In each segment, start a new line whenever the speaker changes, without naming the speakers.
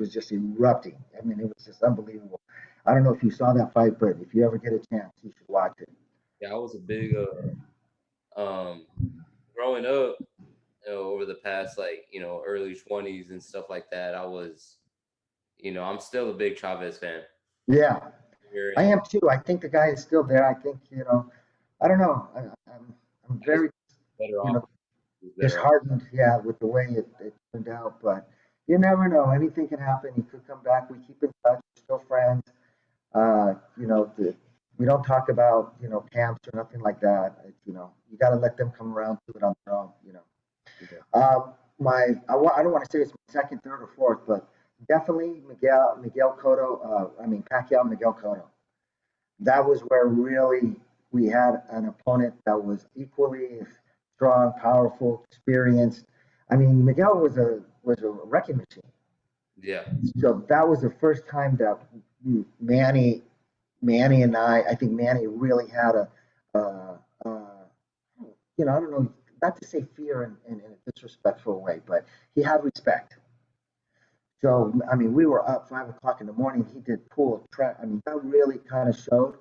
was just erupting. I mean, it was just unbelievable. I don't know if you saw that fight, but if you ever get a chance, you should watch it.
Yeah, I was a big um growing up, over the past like, early 20s and stuff like that. I was, I'm still a big Chavez fan.
Yeah,
Here
I
and
am too. I think the guy is still there. I think, I don't know. I'm
I guess
very,
better
you
off
know,
is better off.
disheartened, yeah, with the way it turned out. But you never know. Anything can happen. He could come back. We keep in touch. We're still friends. We don't talk about, camps or nothing like that. You got to let them come around to it on their own.
Yeah.
I don't want to say it's my second, third, or fourth, but definitely Miguel Cotto. I mean Pacquiao, Miguel Cotto. That was where really we had an opponent that was equally strong, powerful, experienced. I mean, Miguel was a wrecking machine.
Yeah.
So that was the first time that Manny, Manny and I think Manny really had I don't know, not to say fear in a disrespectful way, but he had respect. So, I mean, we were up 5 o'clock in the morning. He did pull track. I mean, that really kind of showed,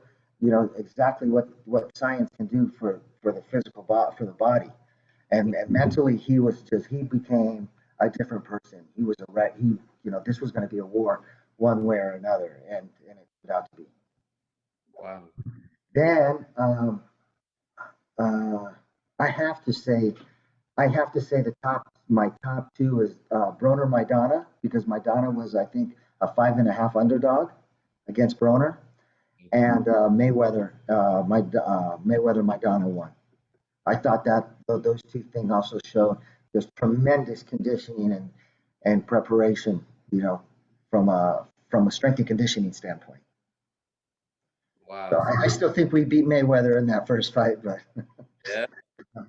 exactly what science can do for the for the body. And mentally, he became a different person. He was a ret. This was going to be a war one way or another. And it turned out to be.
Wow.
Then, uh, I have to say, my top two is Broner Maidana because Maidana was, I think, a 5.5 underdog against Broner, and Mayweather Maidana won. I thought that those two things also showed there's tremendous conditioning and preparation, from a strength and conditioning standpoint. So
Wow. So,
I still think we beat Mayweather in that first fight, but
yeah.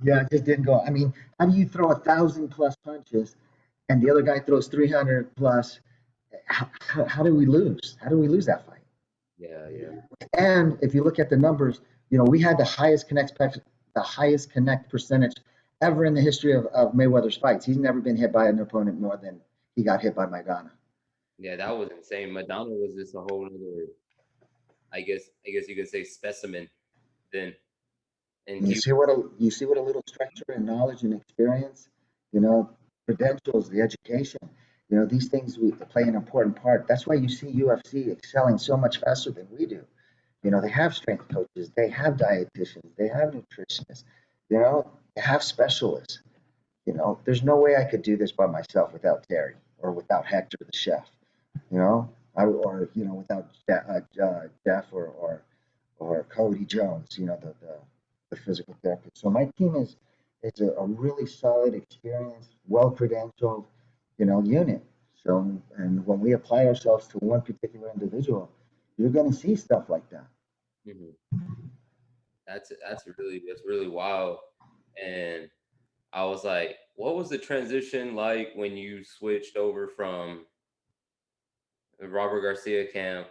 yeah, it just didn't go. I mean, how do you throw 1,000 plus punches and the other guy throws 300 plus? How do we lose? How do we lose that fight?
Yeah. Yeah.
And if you look at the numbers, we had the highest connect percentage ever in the history of Mayweather's fights. He's never been hit by an opponent more than he got hit by Maidana.
Yeah, that was insane. Madonna was just a whole other, I guess you could say specimen then. And he
You see what a little structure and knowledge and experience, you know, credentials, the education, these things play an important part. That's why you see UFC excelling so much faster than we do. They have strength coaches, they have dietitians, they have nutritionists, they have specialists. There's no way I could do this by myself without Terry or without Hector, the chef. Or without Jeff or Cody Jones, the physical therapist. So my team is a really solid, experienced, well credentialed, unit. So and when we apply ourselves to one particular individual, you're going to see stuff like that.
Mhm. That's really wild. And I was like, what was the transition like when you switched over from the Robert Garcia camp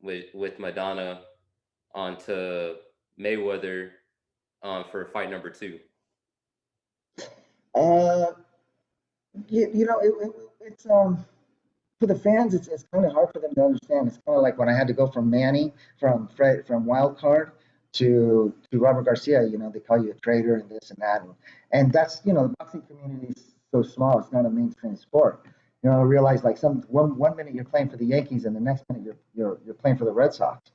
with Madonna onto Mayweather for fight number two?
Uh, it's for the fans, it's kind of hard for them to understand. It's kind of like when I had to go from Manny, from Wild Card to Robert Garcia. They call you a traitor and this and that, and that's the boxing community is so small. It's not a mainstream sport. I realize like one minute you're playing for the Yankees and the next minute you're playing for the Red Sox.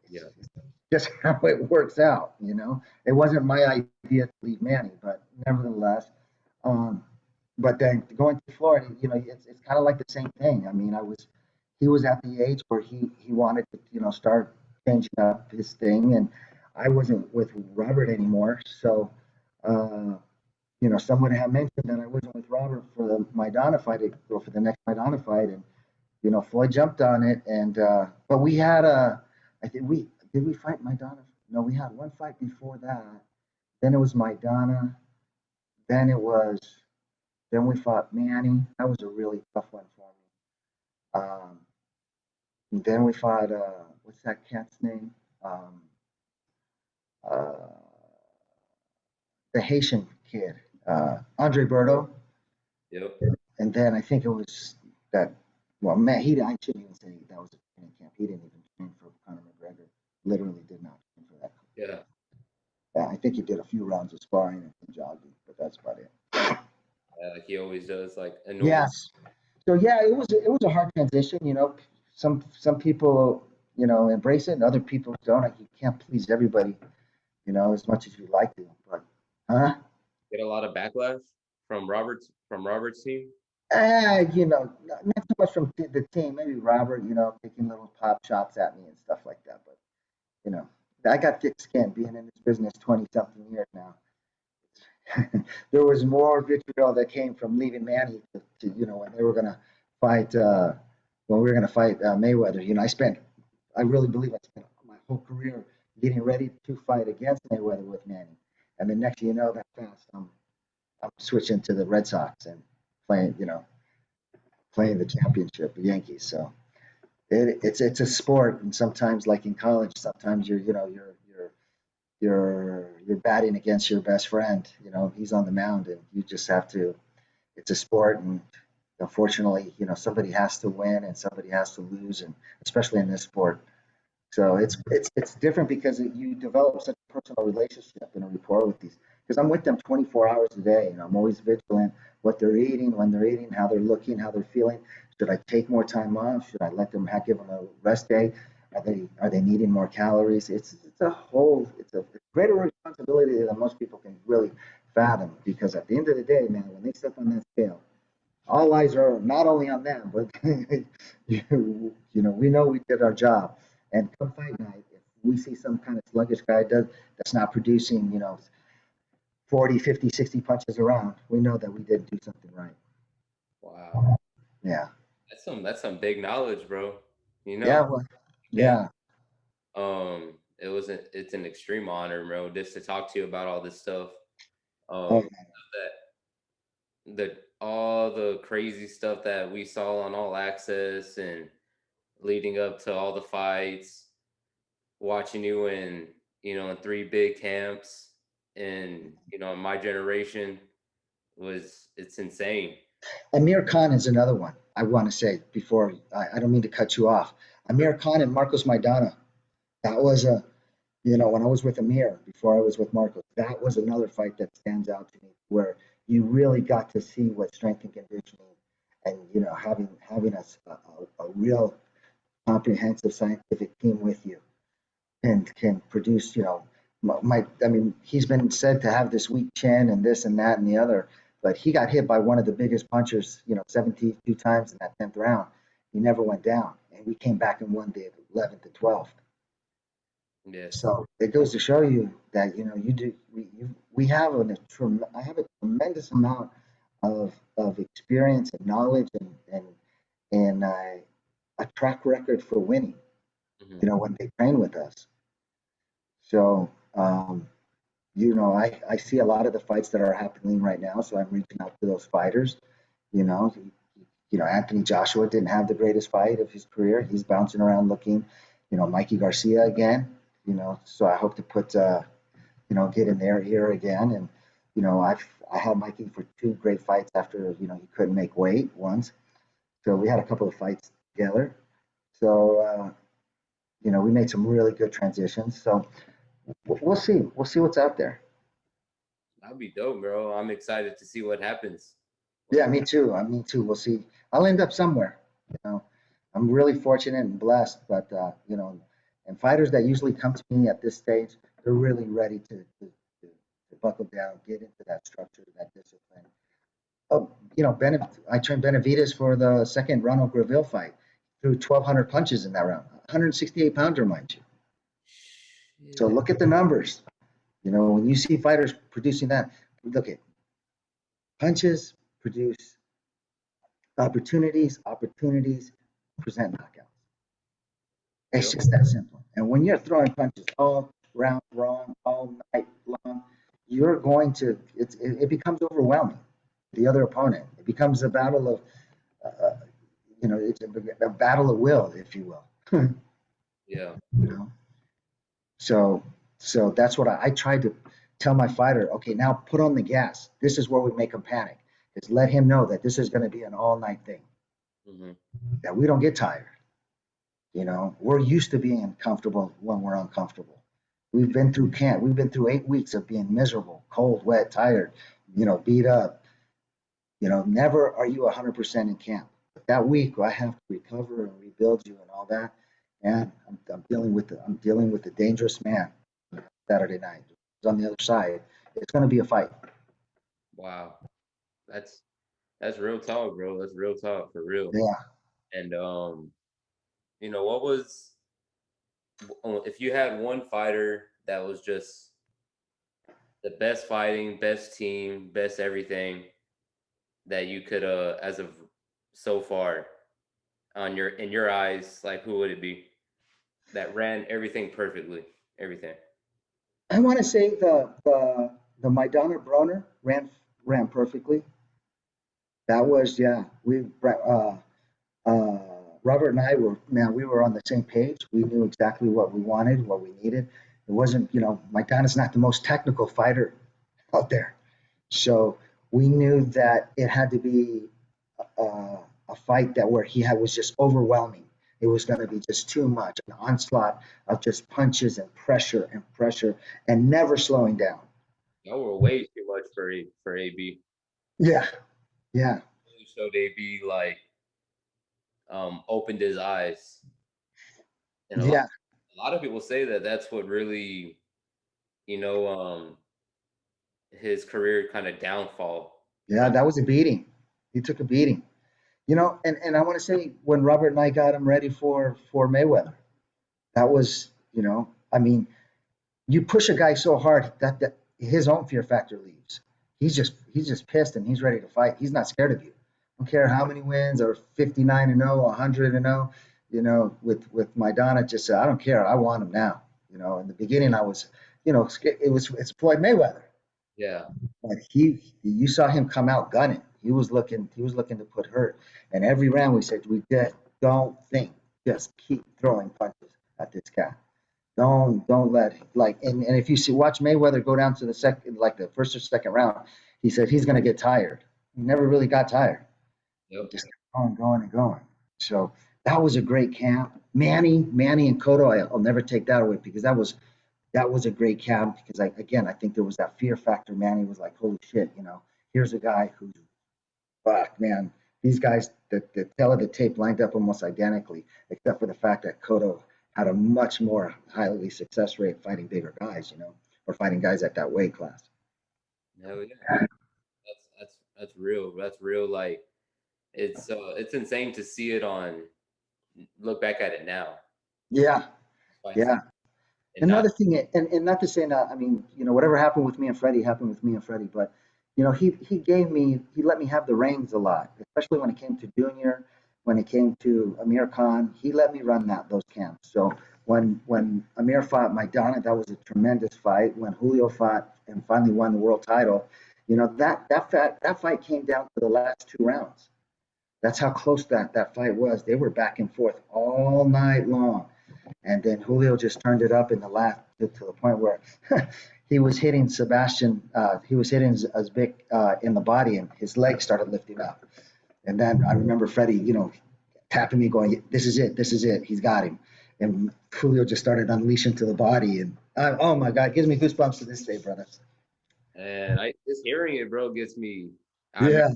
Yeah.
It's just how it works out. It wasn't my idea to leave Manny, but nevertheless. Um, but then going to Florida, it's kind of like the same thing. I mean, he was at the age where he wanted to, start changing up his thing, and I wasn't with Robert anymore. So, uh, someone had mentioned that I wasn't with Robert for the Maidana fight, or for the next Maidana fight, and Floyd jumped on it, and but we had I think we did we fight Maidana? No, we had one fight before that. Then it was Maidana. Then it was then we fought Manny. That was a really tough one for me. And then we fought what's that cat's name? Um, uh, the Haitian kid, Andre Berto.
Yep.
And then I think it was that Well, man, I shouldn't even say that was a training camp. He didn't even train for Conor McGregor. Literally did not train for that.
Yeah.
Yeah, I think he did a few rounds of sparring and some jogging, but that's about it.
Like he always does, like a normal.
Yes. So yeah, it was a hard transition. Some people embrace it, and other people don't. Like, you can't please everybody, as much as you like to. But
Get a lot of backlash from Robert's team.
not so much from the team. Maybe Robert, taking little pop shots at me and stuff like that. But you know, I got thick skin being in this business 20 something years now. There was more vitriol that came from leaving Manny to when they were gonna fight when we were gonna fight Mayweather. I really believe I spent my whole career getting ready to fight against Mayweather with Manny, and the next thing you know, that fast I'm switching to the Red Sox and playing playing the championship, the Yankees. So it's a sport, and sometimes like in college, sometimes you're batting against your best friend. He's on the mound, and you just have to. It's a sport, and unfortunately, somebody has to win and somebody has to lose, and especially in this sport. So it's different because you develop such a personal relationship and a rapport with these. Because I'm with them 24 hours a day, and I'm always vigilant what they're eating, when they're eating, how they're looking, how they're feeling. Should I take more time off? Should I let them give them a rest day? Are they needing more calories? It's a greater responsibility than most people can really fathom. Because at the end of the day, man, when they step on that scale, all eyes are not only on them, but we know we did our job. And come fight night, if we see some kind of sluggish guy that's not producing, 40, 50, 60 punches around, we know that we didn't do something right.
Wow,
Yeah.
that's some big knowledge, bro. You
Yeah.
know,
Well,
can't.
yeah.
It's an extreme honor, bro, just to talk to you about all this stuff.
Oh,
That all the crazy stuff that we saw on All Access and leading up to all the fights, watching you in three big camps, and in my generation it's insane.
Amir Khan is another one I want to say before I don't mean to cut you off. Amir Khan and Marcos Maidana. That was when I was with Amir before I was with Marcos, that was another fight that stands out to me where you really got to see what strength and conditioning and having a real comprehensive scientific team with you and can produce I mean he's been said to have this weak chin and this and that and the other, but he got hit by one of the biggest punchers 72 times in that 10th round. He never went down, and we came back and won the 11th and 12th.
Yes.
So it goes to show you that we have I have a tremendous amount of experience and knowledge and a track record for winning.
Hmm.
When they train with us. So I see a lot of the fights that are happening right now. So I'm reaching out to those fighters. You know, Anthony Joshua didn't have the greatest fight of his career. He's bouncing around looking. Mikey Garcia again. So I hope to put get in their ear again. And I had Mikey for two great fights after he couldn't make weight once. So we had a couple of fights together. So we made some really good transitions. So we'll see. We'll see what's out there.
That'd be dope, bro. I'm excited to see what happens.
Yeah, me too. Me too. We'll see. I'll end up somewhere. You know, I'm really fortunate and blessed, but and fighters that usually come to me at this stage, they're really ready to buckle down, get into that structure, that discipline. Oh, I trained Benavides for the second Ronald Graville fight. Threw 1,200 punches in that round. 168 pounder, mind you. So
Shit.
look at the numbers. When you see fighters producing that, look at punches produce opportunities, opportunities present knockouts. It's
Yep.
just that simple. And when you're throwing punches all round long, all night long, you're going to, it becomes overwhelming. The other opponent, it becomes a battle of, uh, it's a battle of will, if you will.
Yeah.
you know, so that's what I tried to tell my fighter. Okay, now put on the gas. This is where we make him panic. Is let him know that this is going to be an all night thing.
Hmm.
that we don't get tired. You know, we're used to being comfortable when we're uncomfortable. We've been through camp. We've been through 8 weeks of being miserable, cold, wet, tired, beat up. Never are you 100% in camp. But that week, I have to recover and rebuild you and all that. And I'm dealing with the dangerous man Saturday night. On the other side, it's going to be a fight.
Wow, that's that's real talk, bro. That's real talk for real.
Yeah.
And what was if you had one fighter that was just the best fighting, best team, best everything that you could as of so far on your in your eyes, like who would it be that ran everything perfectly, everything?
I want to say the Maidana Broner ran perfectly. That was, yeah. Uh, Robert and I were, man, we were on the same page. We knew exactly what we wanted, what we needed. It wasn't, Maidana's not the most technical fighter out there. So we knew that it had to be a fight that where was just overwhelming. It was going to be just too much, an onslaught of just punches and pressure, and never slowing down.
Y'all were way too much for AB.
Yeah, yeah,
Really showed AB like opened his eyes, and
yeah,
a lot of people say that that's what really you know his career kind of downfall
yeah.
from.
That was a beating. He took a beating. And I want to say when Robert and I got him ready for Mayweather, that was, I mean, you push a guy so hard that his own fear factor leaves. He's just pissed and he's ready to fight. He's not scared of you. I don't care how many wins or 59-0, 100-0. With Maidana, just I don't care. I want him now. In the beginning, I was, it's Floyd Mayweather,
Yeah,
but you saw him come out gunning. He was looking to put hurt. And every round we said, we just don't think, just keep throwing punches at this guy. Don't let and if you watch Mayweather go down to the second, like the first or second round, he said he's gonna get tired. He never really got tired. He
yep.
just kept going and going. So that was a great camp. Manny and Cotto, I'll never take that away because that was a great camp because I think there was that fear factor. Manny was like, holy shit, here's a guy who's fuck, man. These guys, the tail of the tape lined up almost identically, except for the fact that Cotto had a much more highly success rate fighting bigger guys, or fighting guys at that weight class.
Hell yeah. That's real. That's real. Like it's insane to see it on look back at it now.
Yeah,
Fights
yeah.
and not
Another thing, and not to say that, I mean, whatever happened with me and Freddie happened with me and Freddie, but he let me have the reins a lot, especially when it came to Junior, when it came to Amir Khan, he let me run those camps. So when Amir fought Maidana, that was a tremendous fight. When Julio fought and finally won the world title, that fight came down to the last 2 rounds. That's how close that fight was. They were back and forth all night long. And then Julio just turned it up in the last to the point where he was hitting Sebastian, he was hitting Uzbek in the body, and his legs started lifting up. And then I remember Freddie, tapping me, going, this is it, he's got him. And Julio just started unleashing to the body, and oh my God, it gives me goosebumps to this day, brother.
and I just hearing it, bro, gets me. I mean,
Yeah,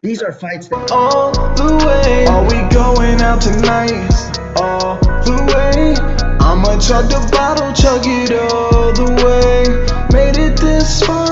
these are fights that
all the way. Are we going out tonight? All the way. I'ma chug the bottle, chug it all the way. Made it this far.